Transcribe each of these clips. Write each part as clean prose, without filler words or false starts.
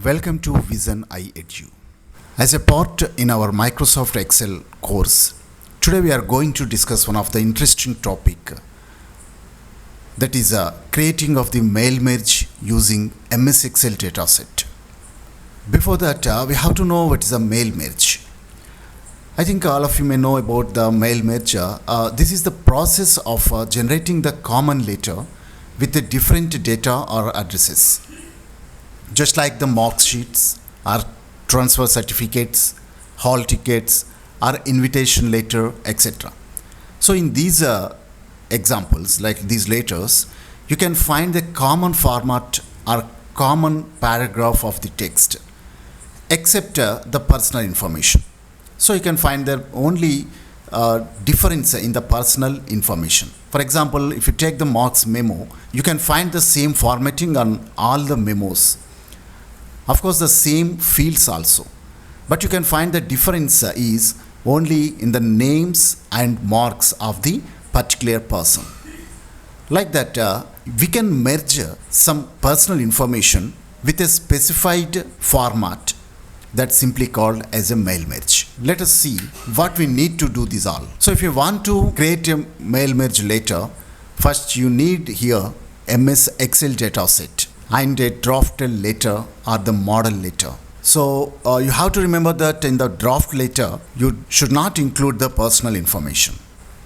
Welcome to Vision iEdu. As a part in our Microsoft Excel course, today we are going to discuss one of the interesting topic, that is creating of the mail merge using MS Excel dataset. Before that, we have to know what is a mail merge. I think all of you may know about the mail merge. This is the process of generating the common letter with the different data or addresses. Just like the mark sheets or transfer certificates, hall tickets or invitation letter, etc. So in these examples, like these letters, you can find the common format or common paragraph of the text, except the personal information. So you can find the only difference in the personal information. For example, if you take the marks memo, you can find the same formatting on all the memos. Of course, the same fields also, but you can find the difference is only in the names and marks of the particular person. Like that, we can merge some personal information with a specified format that's simply called as a mail merge. Let us see what we need to do this all. So if you want to create a mail merge later, first you need here MS Excel dataset and a drafted letter or the model letter. So you have to remember that in the draft letter, you should not include the personal information.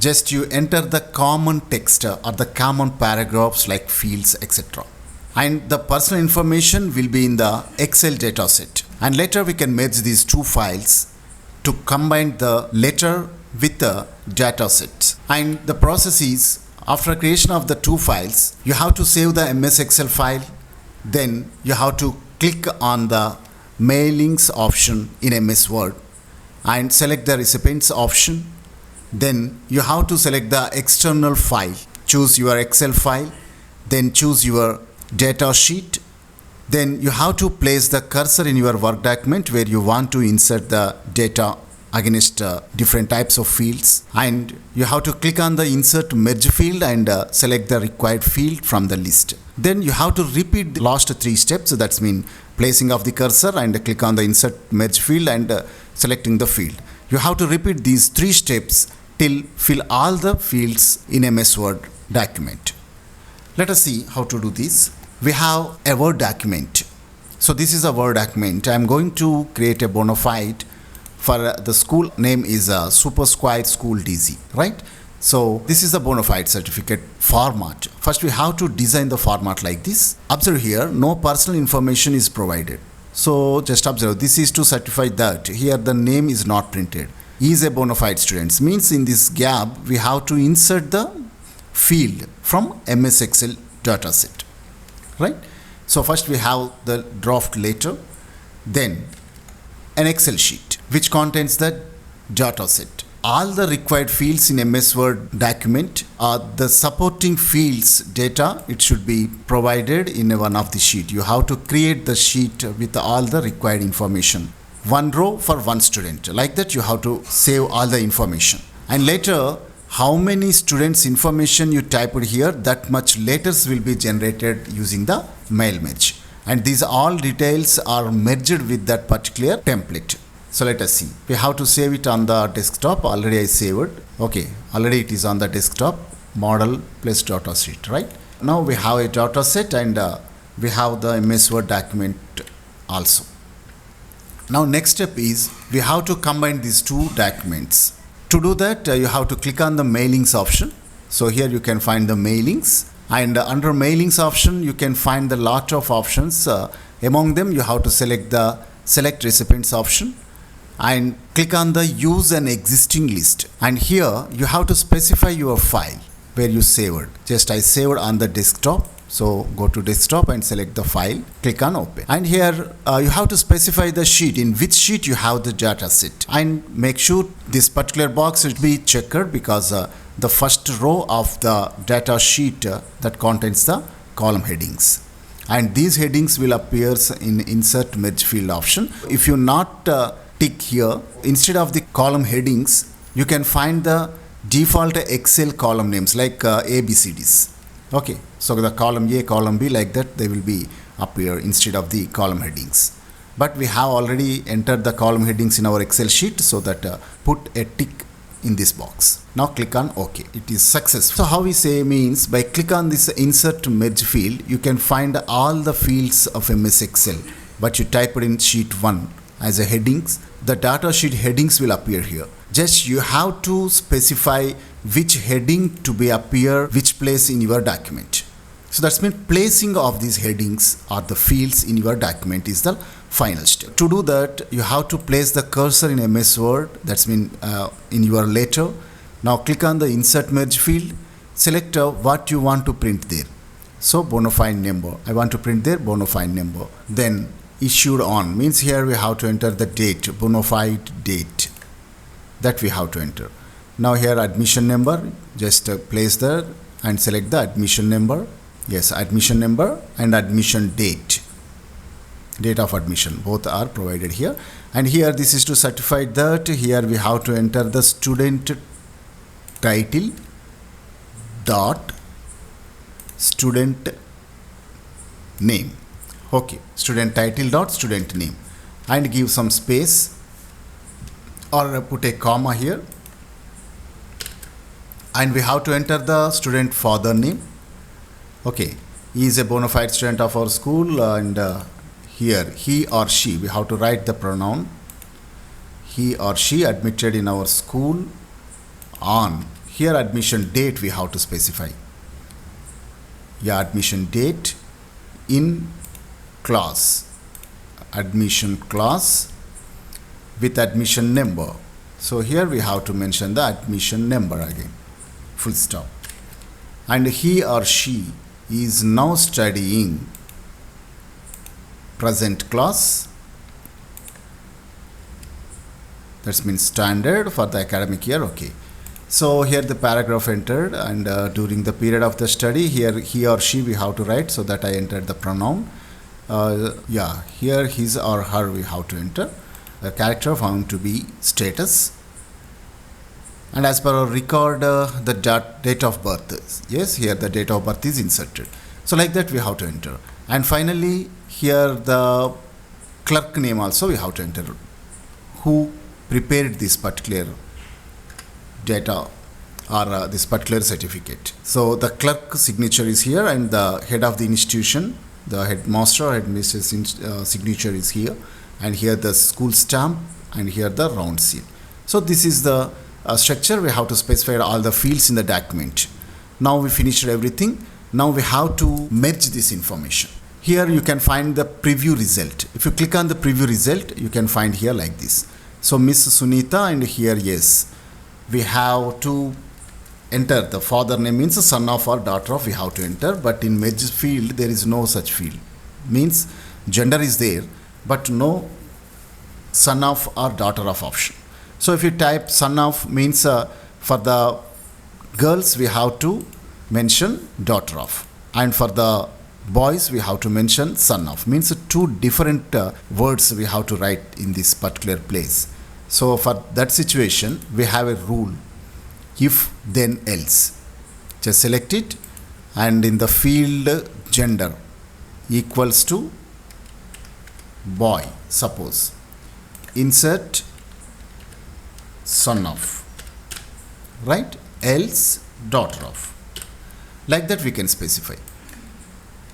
Just you enter the common text or the common paragraphs like fields, etc. And the personal information will be in the Excel dataset. And later we can merge these two files to combine the letter with the dataset. And the process is, after creation of the two files, you have to save the MS Excel file. Then you have to click on the mailings option in MS Word and select the recipients option. Then you have to select the external file. Choose your Excel file, then choose your data sheet. Then you have to place the cursor in your work document where you want to insert the data against different types of fields, and you have to click on the insert merge field and select the required field from the list. Then you have to repeat the last three steps. So that's mean placing of the cursor and click on the insert merge field and selecting the field. You have to repeat these three steps till fill all the fields in MS Word document. Let us see how to do this. We have a Word document. So this is a Word document. I'm going to create a bona fide for the school name is Super Square School DZ, right? So this is the bona fide certificate format. First we have to design the format like this. Observe here, no personal information is provided. So just observe, this is to certify that here the name is not printed. He is a bona fide student. Means in this gap we have to insert the field from MS Excel dataset, right? So first we have the draft letter, then an Excel sheet which contains the data set. All the required fields in MS Word document are the supporting fields data. It should be provided in one of the sheet. You have to create the sheet with all the required information. One row for one student. Like that you have to save all the information. And later, how many students information you typed here, that much letters will be generated using the mail merge. And these all details are merged with that particular template. So let us see. We have to save it on the desktop. Already I saved. Okay, already it is on the desktop. Model plus data sheet, right? Now we have a data set and we have the MS Word document also. Now next step is we have to combine these two documents. To do that, you have to click on the mailings option. So here you can find the mailings, and under mailings option you can find the lot of options. Among them you have to select the select recipients option and click on the use an existing list, and here you have to specify your file where you saved. Just I saved on the desktop. So go to desktop and select the file, click on open. And here you have to specify the sheet, in which sheet you have the data set, and make sure this particular box should be checked because the first row of the data sheet that contains the column headings. And these headings will appear in insert merge field option. If you not tick here, instead of the column headings, you can find the default Excel column names like ABCDs. Okay, so the column A, column B, like that they will be appear instead of the column headings. but we have already entered the column headings in our Excel sheet, so that put a tick in this box. Now click on OK. It is successful. So how we say means, by click on this insert merge field, you can find all the fields of MS Excel, but you type it in sheet 1 as a headings. The data sheet headings will appear here. Just you have to specify which heading to be appear which place in your document. So that's mean placing of these headings or the fields in your document is the final step. To do that, you have to place the cursor in MS Word. That's mean in your letter. Now click on the insert merge field. Select what you want to print there. So bona fide number. I want to print there bona fide number. Then issued on means here we have to enter the date, bona fide date. That we have to enter. Now here admission number, just place there and select the admission number. Yes, admission number and admission date. Date of admission, both are provided here. And here this is to certify that here we have to enter the student title dot student name. Okay, student title dot student name, and give some space or put a comma here, and we have to enter the student father name. Okay, he is a bona fide student of our school, and here he or she, we have to write the pronoun he or she, admitted in our school on. Here admission date we have to specify. Yeah, admission date in class, admission class with admission number. So here we have to mention the admission number again, full stop. And he or she is now studying present class. That means standard for the academic year. Okay. So here the paragraph entered, and during the period of the study, here he or she we have to write, so that I entered the pronoun. Yeah, here his or her we have to enter. The character found to be status, and as per our record the date of birth. Yes, here the date of birth is inserted. So like that we have to enter. And finally here the clerk name also we have to enter, who prepared this particular data or this particular certificate. So the clerk signature is here, and the head of the institution, the headmaster or headmistress signature is here, and here the school stamp, and here the round seal. So this is the structure. We have to specify all the fields in the document. Now we finished everything. Now we have to merge this information. Here you can find the preview result. If you click on the preview result, you can find here like this. So Miss Sunita, and here yes, we have to enter the father name, means the son of or daughter of we have to enter, but in merge field there is no such field. Means gender is there, but no son of or daughter of option. So if you type son of, means for the girls we have to mention daughter of, and for the boys we have to mention son of. Means two different words we have to write in this particular place. So for that situation we have a rule, if then else. Just select it, and in the field gender equals to boy, suppose, insert son of, right, else daughter of. Like that we can specify.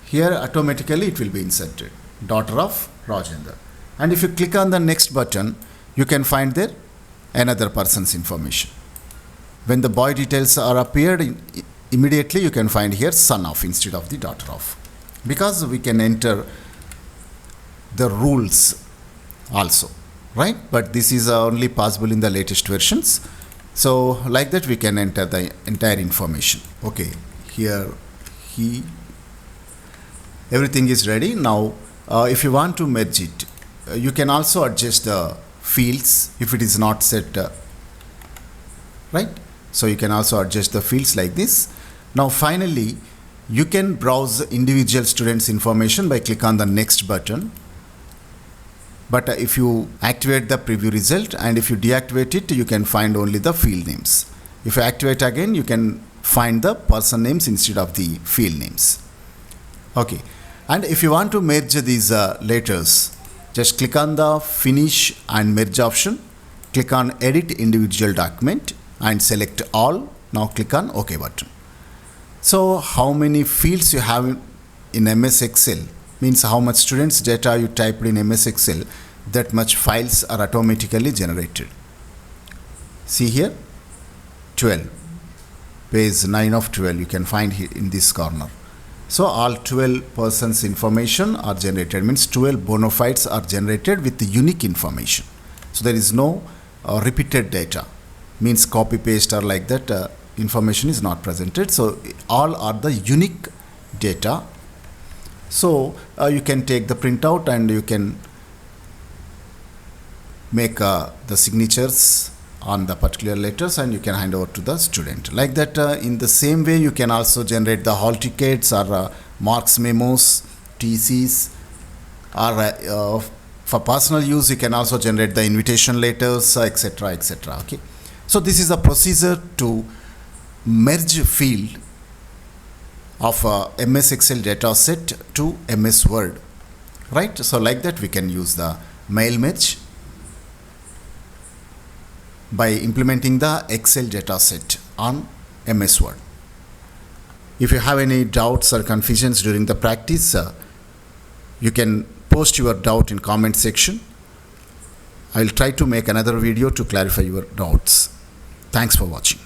Here automatically it will be inserted, daughter of Rajendra. And if you click on the next button, you can find there another person's information. When the boy details are appeared, immediately you can find here son of instead of the daughter of, because we can enter the rules also, right? But this is only possible in the latest versions. So like that we can enter the entire information. Okay, here everything is ready. Now if you want to merge it, you can also adjust the fields if it is not set, right? So you can also adjust the fields like this. Now finally you can browse individual students information by click on the next button. But if you activate the preview result, and if you deactivate it, you can find only the field names. If you activate again, you can find the person names instead of the field names. Okay, and if you want to merge these letters, Just click on the finish and merge option. Click on edit individual document and select all. Now click on OK button. So how many fields you have in MS Excel means how much students data you typed in MS Excel, that much files are automatically generated. See here, 12, page 9 of 12 you can find here in this corner. So all 12 persons information are generated, means 12 bona fides are generated with the unique information. So there is no repeated data, means copy paste or like that information is not presented. So all are the unique data. So you can take the printout and you can make the signatures on the particular letters and you can hand over to the student. Like that, in the same way you can also generate the hall tickets or marks memos, TCs, or for personal use you can also generate the invitation letters, etc., etc. Okay, so this is a procedure to merge field of a MS Excel data set to MS Word, right? So like that we can use the mail merge by implementing the Excel data set on MS Word. If you have any doubts or confusions during the practice, you can post your doubt in comment section. I will try to make another video to clarify your doubts. Thanks for watching.